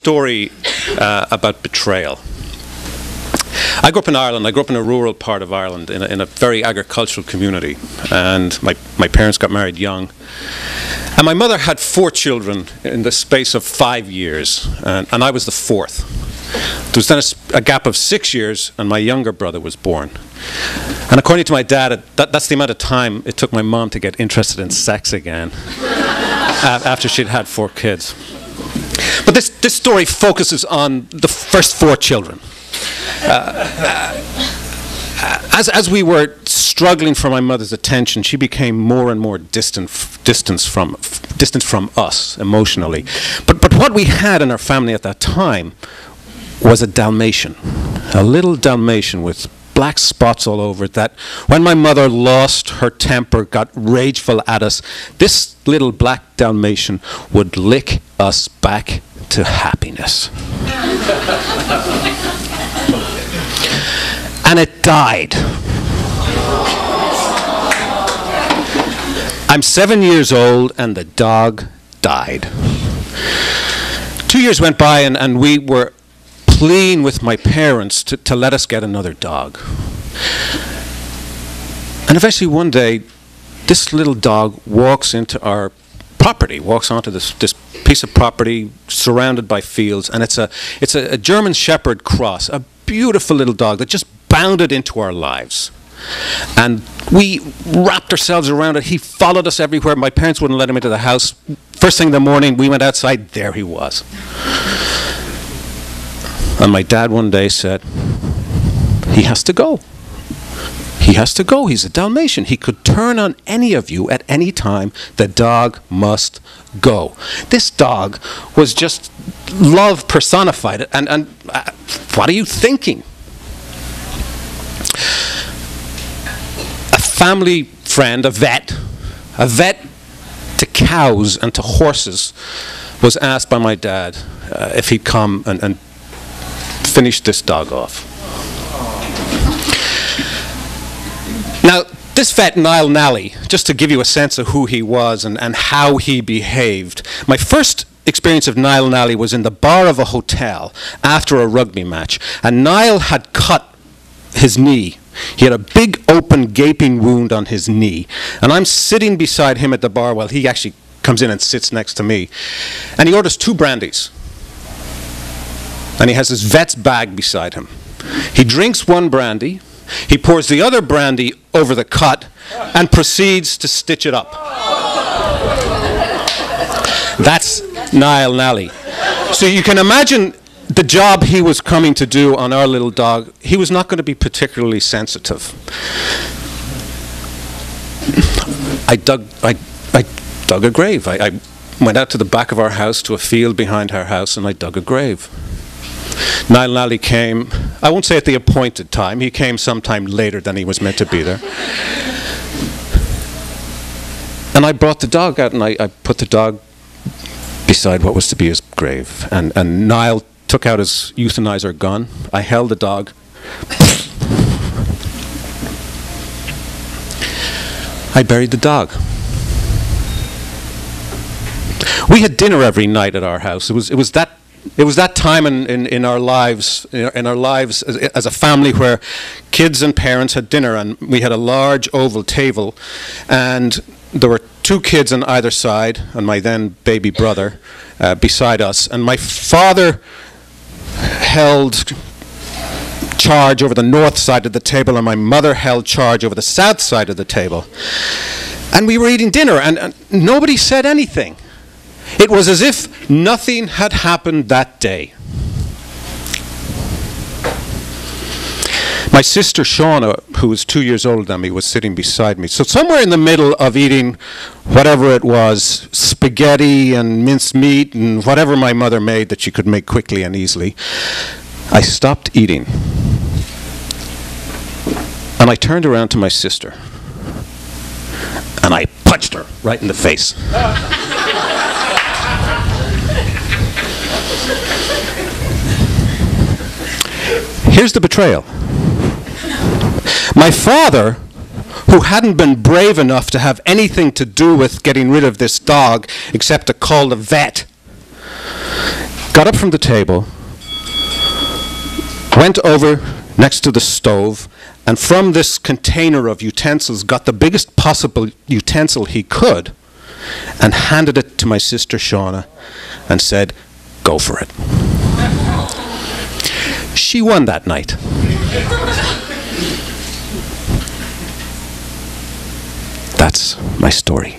story about betrayal. I grew up in Ireland. I grew up in a rural part of Ireland, in a very agricultural community, and my parents got married young. And my mother had 4 children in the space of 5 years, and I was the 4th. There was then a gap of 6 years, and my younger brother was born. And according to my dad, that's the amount of time it took my mom to get interested in sex again after she'd had 4 kids. But this story focuses on the first 4 children. As we were struggling for my mother's attention, she became more and more distant from us emotionally. But what we had in our family at that time was a Dalmatian, a little Dalmatian with black spots all over it, that when my mother lost her temper, got rageful at us, this little black Dalmatian would lick us back to happiness. And it died. I'm 7 years old and the dog died. 2 years went by and we were pleading with my parents to let us get another dog. And eventually one day, this little dog walks into our property, walks onto this piece of property surrounded by fields, and it's a German Shepherd cross, a beautiful little dog that just bounded into our lives. And we wrapped ourselves around it. He followed us everywhere. My parents wouldn't let him into the house. First thing in the morning, we went outside, there he was. And my dad one day said, he has to go. He has to go. He's a Dalmatian. He could turn on any of you at any time. The dog must go. This dog was just love personified. And what are you thinking? A family friend, a vet to cows and to horses, was asked by my dad if he'd come and finish this dog off. Now, this vet, Niall Nally, just to give you a sense of who he was and how he behaved, my first experience of Niall Nally was in the bar of a hotel after a rugby match, and Niall had cut his knee. He had a big open gaping wound on his knee, and I'm sitting beside him at the bar while he actually comes in and sits next to me, and he orders 2 brandies, and he has his vet's bag beside him. He drinks 1 brandy, he pours the other brandy over the cut and proceeds to stitch it up. That's Niall Nally. So you can imagine the job he was coming to do on our little dog. He was not going to be particularly sensitive. I dug a grave. I went out to the back of our house, to a field behind our house, and I dug a grave. Niall Nally came, I won't say at the appointed time, he came sometime later than he was meant to be there. And I brought the dog out and I put the dog beside what was to be his grave. And Niall took out his euthanizer gun. I held the dog. I buried the dog. We had dinner every night at our house. It was that time in our lives as a family where kids and parents had dinner, and we had a large oval table, and there were 2 kids on either side, and my then baby brother beside us, and my father held charge over the north side of the table, and my mother held charge over the south side of the table. And we were eating dinner, and nobody said anything. It was as if nothing had happened that day. My sister Shauna, who was 2 years older than me, was sitting beside me. So somewhere in the middle of eating whatever it was, spaghetti and minced meat and whatever my mother made that she could make quickly and easily, I stopped eating. And I turned around to my sister. And I punched her right in the face. Here's the betrayal. My father, who hadn't been brave enough to have anything to do with getting rid of this dog except to call the vet, got up from the table, went over next to the stove, and from this container of utensils got the biggest possible utensil he could and handed it to my sister Shauna and said, "Go for it." She won that night. That's my story.